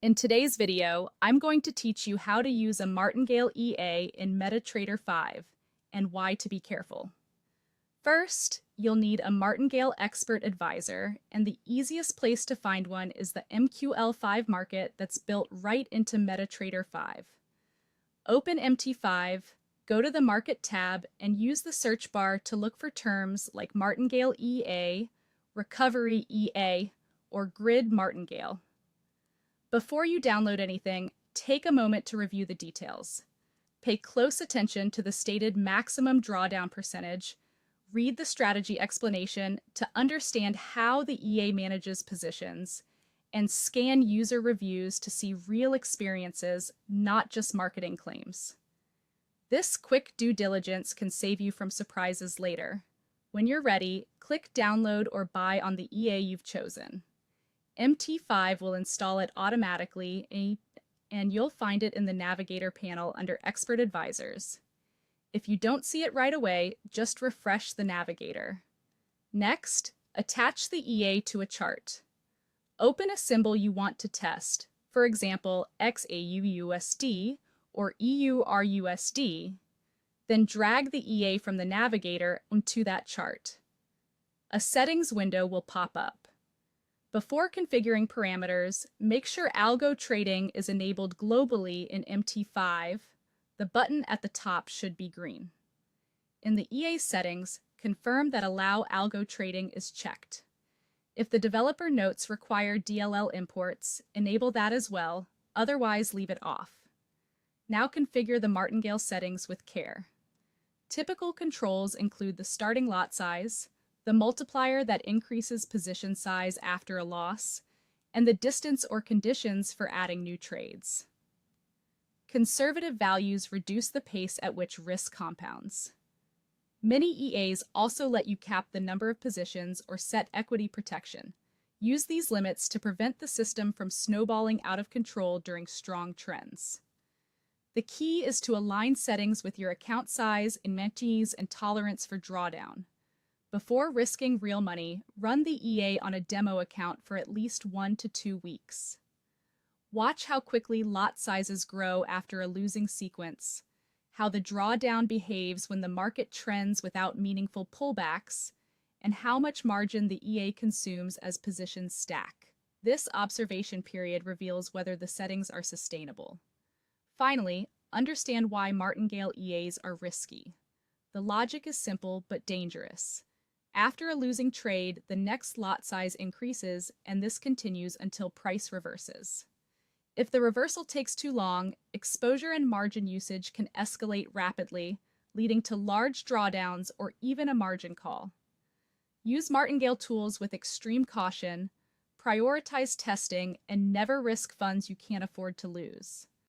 In today's video, I'm going to teach you how to use a Martingale EA in MetaTrader 5 and why to be careful. First, you'll need a Martingale Expert Advisor, and the easiest place to find one is the MQL5 market that's built right into MetaTrader 5. Open MT5, go to the Market tab, and use the search bar to look for terms like Martingale EA, Recovery EA, or Grid Martingale. Before you download anything, take a moment to review the details. Pay close attention to the stated maximum drawdown percentage, read the strategy explanation to understand how the EA manages positions, and scan user reviews to see real experiences, not just marketing claims. This quick due diligence can save you from surprises later. When you're ready, click Download or Buy on the EA you've chosen. MT5 will install it automatically, and you'll find it in the Navigator panel under Expert Advisors. If you don't see it right away, just refresh the Navigator. Next, attach the EA to a chart. Open a symbol you want to test, for example, XAUUSD or EURUSD, then drag the EA from the Navigator onto that chart. A settings window will pop up. Before configuring parameters, make sure algo trading is enabled globally in MT5. The button at the top should be green. In the EA settings, confirm that Allow Algo Trading is checked. If the developer notes require DLL imports, enable that as well, otherwise leave it off. Now configure the Martingale settings with care. Typical controls include the starting lot size, the multiplier that increases position size after a loss, and the distance or conditions for adding new trades. Conservative values reduce the pace at which risk compounds. Many EAs also let you cap the number of positions or set equity protection. Use these limits to prevent the system from snowballing out of control during strong trends. The key is to align settings with your account size, inventories, and tolerance for drawdown. Before risking real money, run the EA on a demo account for at least 1 to 2 weeks. Watch how quickly lot sizes grow after a losing sequence, how the drawdown behaves when the market trends without meaningful pullbacks, and how much margin the EA consumes as positions stack. This observation period reveals whether the settings are sustainable. Finally, understand why Martingale EAs are risky. The logic is simple but dangerous. After a losing trade, the next lot size increases, and this continues until price reverses. If the reversal takes too long, exposure and margin usage can escalate rapidly, leading to large drawdowns or even a margin call. Use Martingale tools with extreme caution, prioritize testing, and never risk funds you can't afford to lose.